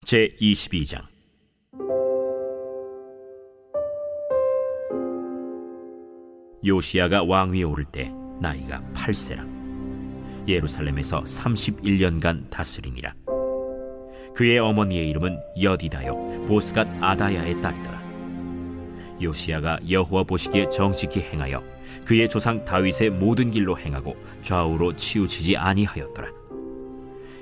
제22장. 요시야가 왕위에 오를 때 나이가 8세라. 예루살렘에서 31년간 다스리니라. 그의 어머니의 이름은 여디다요 보스갓 아다야의 딸이더라. 요시야가 여호와 보시기에 정직히 행하여 그의 조상 다윗의 모든 길로 행하고 좌우로 치우치지 아니하였더라.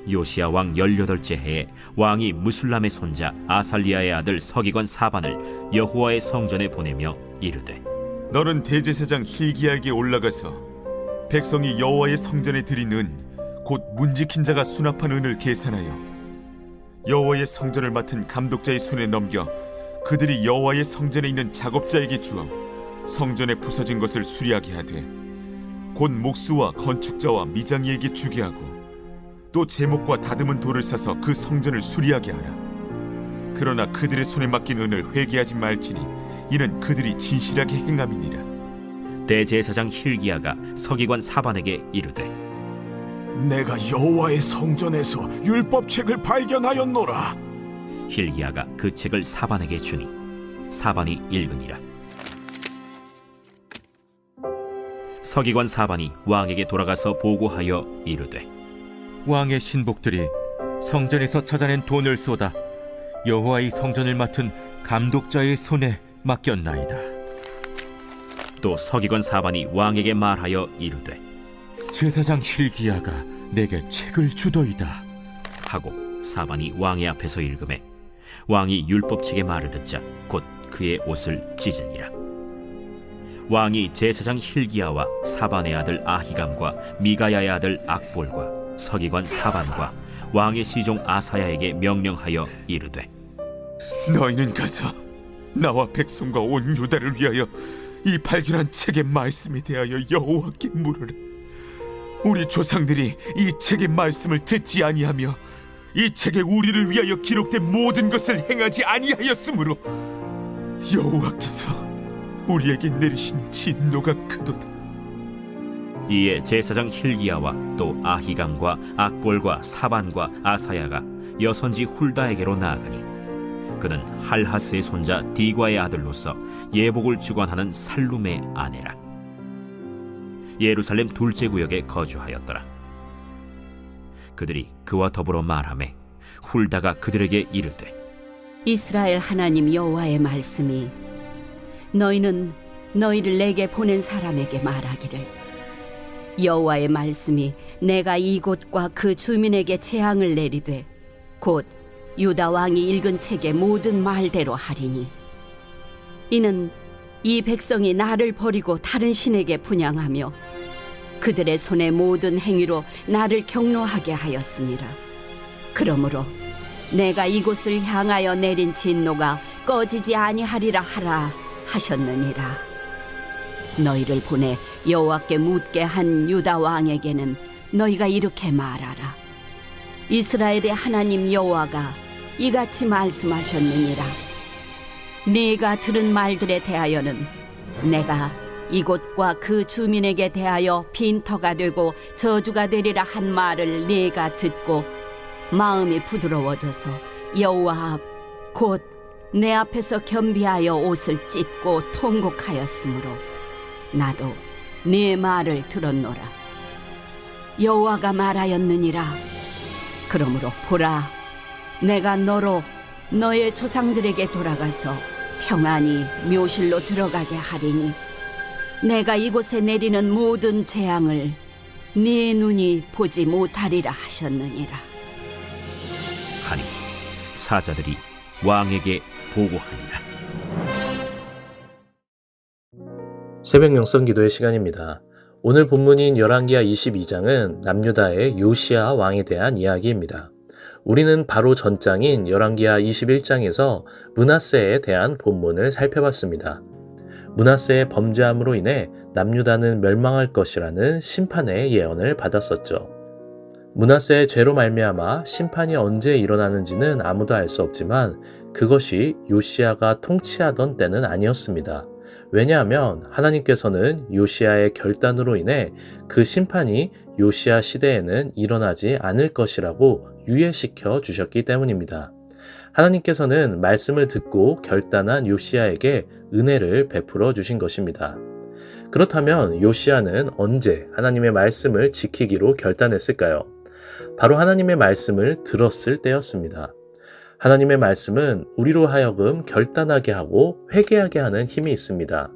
요시야 왕 18째 해에 왕이 무술람의 손자 아살리야의 아들 서기관 사반을 여호와의 성전에 보내며 이르되, 너는 대제사장 hil기야에게 올라가서 백성이 여호와의 성전에 드린 은 곧 문지킨 자가 수납한 은을 계산하여 여호와의 성전을 맡은 감독자의 손에 넘겨 그들이 여호와의 성전에 있는 작업자에게 주어 성전에 부서진 것을 수리하게 하되, 곧 목수와 건축자와 미장이에게 주게 하고 또 제목과 다듬은 돌을 사서 그 성전을 수리하게 하라. 그러나 그들의 손에 맡긴 은을 회개하지 말지니 이는 그들이 진실하게 행함이니라. 대제사장 hil기야가 서기관 사반에게 이르되, 내가 여호와의 성전에서 율법책을 발견하였노라. hil기야가 그 책을 사반에게 주니 사반이 읽으니라. 서기관 사반이 왕에게 돌아가서 보고하여 이르되, 왕의 신복들이 성전에서 찾아낸 돈을 쏟아 여호와의 성전을 맡은 감독자의 손에 맡겼나이다. 또 서기관 사반이 왕에게 말하여 이르되, 제사장 hil기야가 내게 책을 주더이다 하고 사반이 왕의 앞에서 읽음에 왕이 율법책의 말을 듣자 곧 그의 옷을 찢으니라. 왕이 제사장 hil기야와 사반의 아들 아히감과 미가야의 아들 악볼과 서기관 사반과 왕의 시종 아사야에게 명령하여 이르되, 너희는 가서 나와 백성과 온 유다를 위하여 이 발견한 책의 말씀에 대하여 여호와께 물으라. 우리 조상들이 이 책의 말씀을 듣지 아니하며 이 책에 우리를 위하여 기록된 모든 것을 행하지 아니하였으므로 여호와께서 우리에게 내리신 진노가 크도다. 이에 제사장 hil기야와 또 아히감과 악볼과 사반과 아사야가 여선지 훌다에게로 나아가니 그는 할하스의 손자 디과의 아들로서 예복을 주관하는 살룸의 아내라. 예루살렘 둘째 구역에 거주하였더라. 그들이 그와 더불어 말하매 훌다가 그들에게 이르되, 이스라엘 하나님 여호와의 말씀이 너희는 너희를 내게 보낸 사람에게 말하기를, 여호와의 말씀이 내가 이곳과 그 주민에게 재앙을 내리되 곧 유다 왕이 읽은 책의 모든 말대로 하리니, 이는 이 백성이 나를 버리고 다른 신에게 분향하며 그들의 손의 모든 행위로 나를 경노하게 하였습니다. 그러므로 내가 이곳을 향하여 내린 진노가 꺼지지 아니하리라 하라 하셨느니라. 너희를 보내 여호와께 묻게 한 유다 왕에게는 너희가 이렇게 말하라. 이스라엘의 하나님 여호와가 이같이 말씀하셨느니라. 네가 들은 말들에 대하여는 내가 이곳과 그 주민에게 대하여 빈터가 되고 저주가 되리라 한 말을 네가 듣고 마음이 부드러워져서 여호와 앞 곧 내 앞에서 겸비하여 옷을 찢고 통곡하였으므로 나도 네 말을 들었노라. 여호와가 말하였느니라. 그러므로 보라, 내가 너로 너의 조상들에게 돌아가서 평안히 묘실로 들어가게 하리니 내가 이곳에 내리는 모든 재앙을 네 눈이 보지 못하리라 하셨느니라. 하니 사자들이 왕에게 보고하니라. 새벽 영성 기도의 시간입니다. 오늘 본문인 열왕기하 22장은 남유다의 요시야 왕에 대한 이야기입니다. 우리는 바로 전장인 열왕기하 21장에서 므낫세에 대한 본문을 살펴봤습니다. 므낫세의 범죄함으로 인해 남유다는 멸망할 것이라는 심판의 예언을 받았었죠. 므낫세의 죄로 말미암아 심판이 언제 일어나는지는 아무도 알 수 없지만 그것이 요시야가 통치하던 때는 아니었습니다. 왜냐하면 하나님께서는 요시야의 결단으로 인해 그 심판이 요시야 시대에는 일어나지 않을 것이라고 유예시켜 주셨기 때문입니다. 하나님께서는 말씀을 듣고 결단한 요시야에게 은혜를 베풀어 주신 것입니다. 그렇다면 요시야는 언제 하나님의 말씀을 지키기로 결단했을까요? 바로 하나님의 말씀을 들었을 때였습니다. 하나님의 말씀은 우리로 하여금 결단하게 하고 회개하게 하는 힘이 있습니다.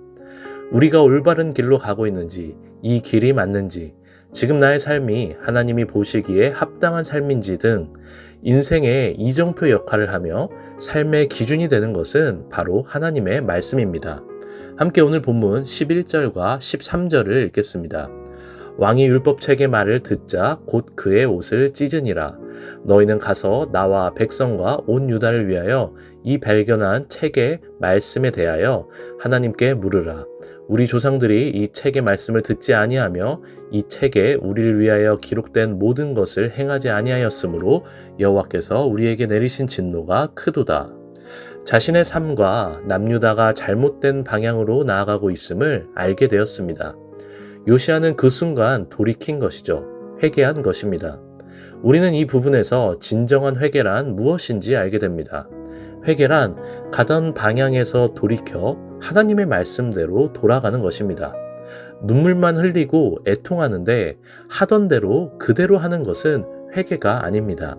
우리가 올바른 길로 가고 있는지, 이 길이 맞는지, 지금 나의 삶이 하나님이 보시기에 합당한 삶인지 등 인생의 이정표 역할을 하며 삶의 기준이 되는 것은 바로 하나님의 말씀입니다. 함께 오늘 본문 11절과 13절을 읽겠습니다. 왕이 율법책의 말을 듣자 곧 그의 옷을 찢으니라. 너희는 가서 나와 백성과 온 유다를 위하여 이 발견한 책의 말씀에 대하여 하나님께 물으라. 우리 조상들이 이 책의 말씀을 듣지 아니하며 이 책에 우리를 위하여 기록된 모든 것을 행하지 아니하였으므로 여호와께서 우리에게 내리신 진노가 크도다. 자신의 삶과 남유다가 잘못된 방향으로 나아가고 있음을 알게 되었습니다. 요시야는 그 순간 돌이킨 것이죠. 회개한 것입니다. 우리는 이 부분에서 진정한 회개란 무엇인지 알게 됩니다. 회개란 가던 방향에서 돌이켜 하나님의 말씀대로 돌아가는 것입니다. 눈물만 흘리고 애통하는데 하던 대로 그대로 하는 것은 회개가 아닙니다.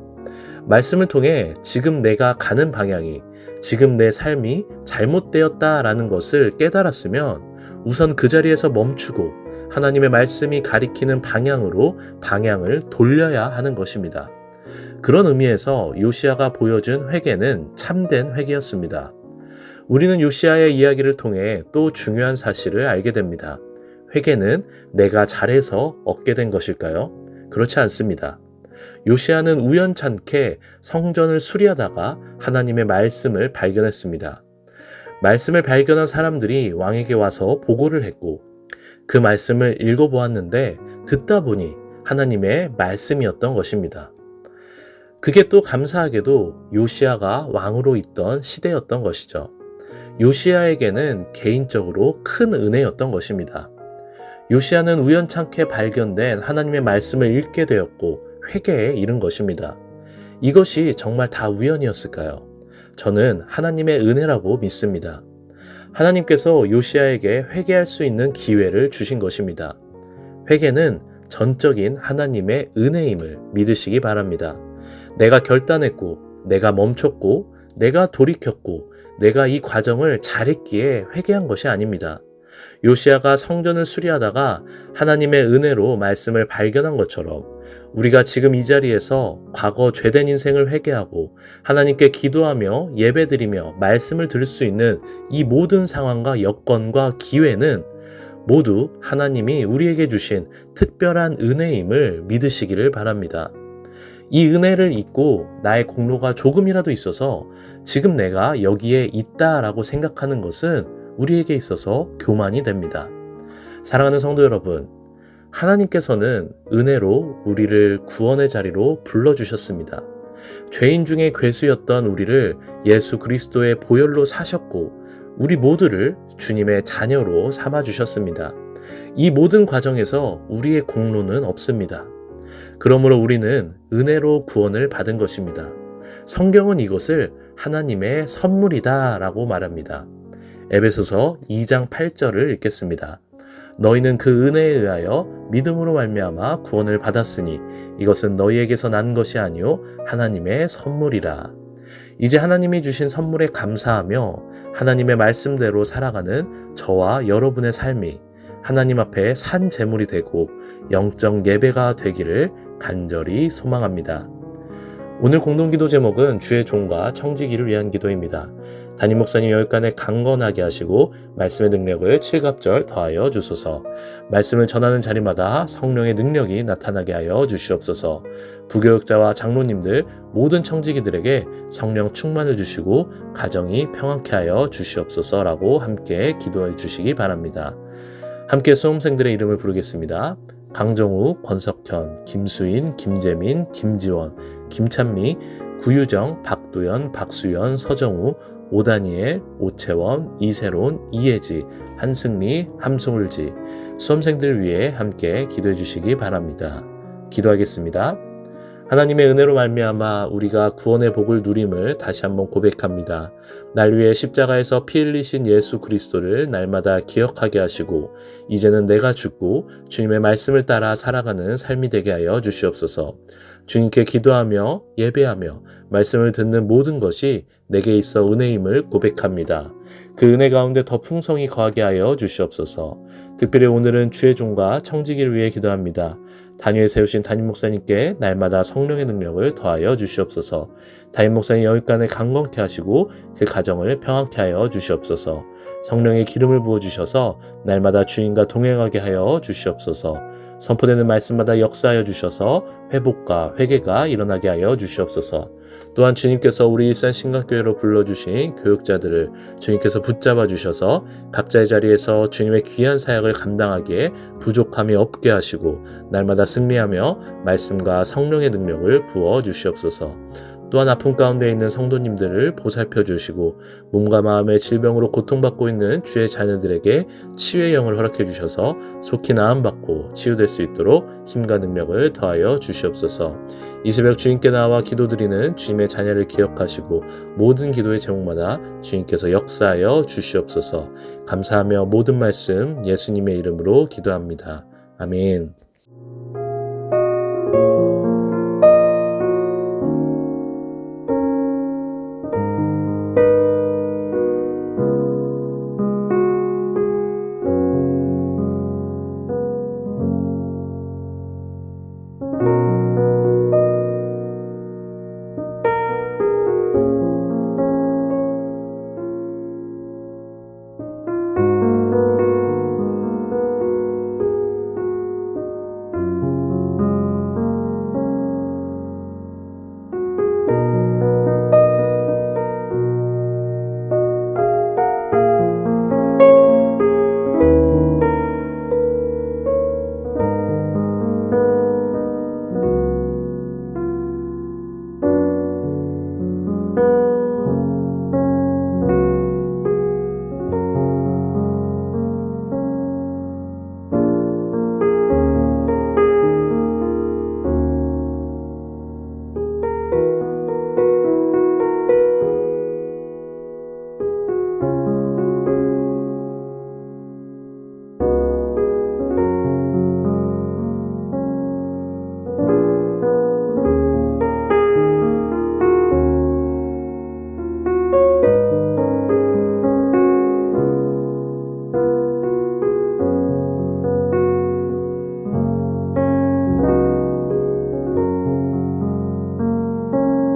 말씀을 통해 지금 내가 가는 방향이, 지금 내 삶이 잘못되었다라는 것을 깨달았으면 우선 그 자리에서 멈추고 하나님의 말씀이 가리키는 방향으로 방향을 돌려야 하는 것입니다. 그런 의미에서 요시야가 보여준 회개는 참된 회개였습니다. 우리는 요시야의 이야기를 통해 또 중요한 사실을 알게 됩니다. 회개는 내가 잘해서 얻게 된 것일까요? 그렇지 않습니다. 요시야는 우연찮게 성전을 수리하다가 하나님의 말씀을 발견했습니다. 말씀을 발견한 사람들이 왕에게 와서 보고를 했고 그 말씀을 읽어보았는데 듣다 보니 하나님의 말씀이었던 것입니다. 그게 또 감사하게도 요시야가 왕으로 있던 시대였던 것이죠. 요시야에게는 개인적으로 큰 은혜였던 것입니다. 요시야는 우연찮게 발견된 하나님의 말씀을 읽게 되었고 회개에 이른 것입니다. 이것이 정말 다 우연이었을까요? 저는 하나님의 은혜라고 믿습니다. 하나님께서 요시야에게 회개할 수 있는 기회를 주신 것입니다. 회개는 전적인 하나님의 은혜임을 믿으시기 바랍니다. 내가 결단했고, 내가 멈췄고, 내가 돌이켰고, 내가 이 과정을 잘했기에 회개한 것이 아닙니다. 요시야가 성전을 수리하다가 하나님의 은혜로 말씀을 발견한 것처럼 우리가 지금 이 자리에서 과거 죄된 인생을 회개하고 하나님께 기도하며 예배드리며 말씀을 들을 수 있는 이 모든 상황과 여건과 기회는 모두 하나님이 우리에게 주신 특별한 은혜임을 믿으시기를 바랍니다. 이 은혜를 잊고 나의 공로가 조금이라도 있어서 지금 내가 여기에 있다라고 생각하는 것은 우리에게 있어서 교만이 됩니다. 사랑하는 성도 여러분, 하나님께서는 은혜로 우리를 구원의 자리로 불러주셨습니다. 죄인 중에 괴수였던 우리를 예수 그리스도의 보혈로 사셨고 우리 모두를 주님의 자녀로 삼아주셨습니다. 이 모든 과정에서 우리의 공로는 없습니다. 그러므로 우리는 은혜로 구원을 받은 것입니다. 성경은 이것을 하나님의 선물이다 라고 말합니다. 에베소서 2장 8절을 읽겠습니다. 너희는 그 은혜에 의하여 믿음으로 말미암아 구원을 받았으니 이것은 너희에게서 난 것이 아니요 하나님의 선물이라. 이제 하나님이 주신 선물에 감사하며 하나님의 말씀대로 살아가는 저와 여러분의 삶이 하나님 앞에 산 제물이 되고 영적 예배가 되기를 간절히 소망합니다. 오늘 공동기도 제목은 주의 종과 청지기를 위한 기도입니다. 담임 목사님 여기까지 강건하게 하시고 말씀의 능력을 칠갑절 더하여 주소서. 말씀을 전하는 자리마다 성령의 능력이 나타나게 하여 주시옵소서. 부교육자와 장로님들 모든 청지기들에게 성령 충만을 주시고 가정이 평안케 하여 주시옵소서라고 함께 기도해 주시기 바랍니다. 함께 수험생들의 이름을 부르겠습니다. 강정우, 권석현, 김수인, 김재민, 김지원, 김찬미, 구유정, 박도연, 박수연, 서정우, 오다니엘, 오채원, 이세론, 이혜지, 한승리, 함송울지 수험생들 위해 함께 기도해 주시기 바랍니다. 기도하겠습니다. 하나님의 은혜로 말미암아 우리가 구원의 복을 누림을 다시 한번 고백합니다. 날 위해 십자가에서 피 흘리신 예수 그리스도를 날마다 기억하게 하시고 이제는 내가 죽고 주님의 말씀을 따라 살아가는 삶이 되게 하여 주시옵소서. 주님께 기도하며 예배하며 말씀을 듣는 모든 것이 내게 있어 은혜임을 고백합니다. 그 은혜 가운데 더 풍성히 거하게 하여 주시옵소서. 특별히 오늘은 주의 종과 청지기를 위해 기도합니다. 단위에 세우신 담임 목사님께 날마다 성령의 능력을 더하여 주시옵소서. 담임 목사님 여육간을 강건케 하시고 그 가정을 평안케 하여 주시옵소서. 성령의 기름을 부어주셔서 날마다 주인과 동행하게 하여 주시옵소서. 선포되는 말씀마다 역사하여 주셔서 회복과 회개가 일어나게 하여 주시옵소서. 또한 주님께서 우리 일산 신각교회로 불러주신 교육자들을 주님께서 붙잡아 주셔서 각자의 자리에서 주님의 귀한 사역을 감당하기에 부족함이 없게 하시고 날마다 승리하며 말씀과 성령의 능력을 부어 주시옵소서. 또한 아픔 가운데 있는 성도님들을 보살펴 주시고 몸과 마음의 질병으로 고통받고 있는 주의 자녀들에게 치유의 영을 허락해 주셔서 속히 나음받고 치유될 수 있도록 힘과 능력을 더하여 주시옵소서. 이 새벽 주님께 나와 기도드리는 주님의 자녀를 기억하시고 모든 기도의 제목마다 주님께서 역사하여 주시옵소서. 감사하며 모든 말씀 예수님의 이름으로 기도합니다. 아멘.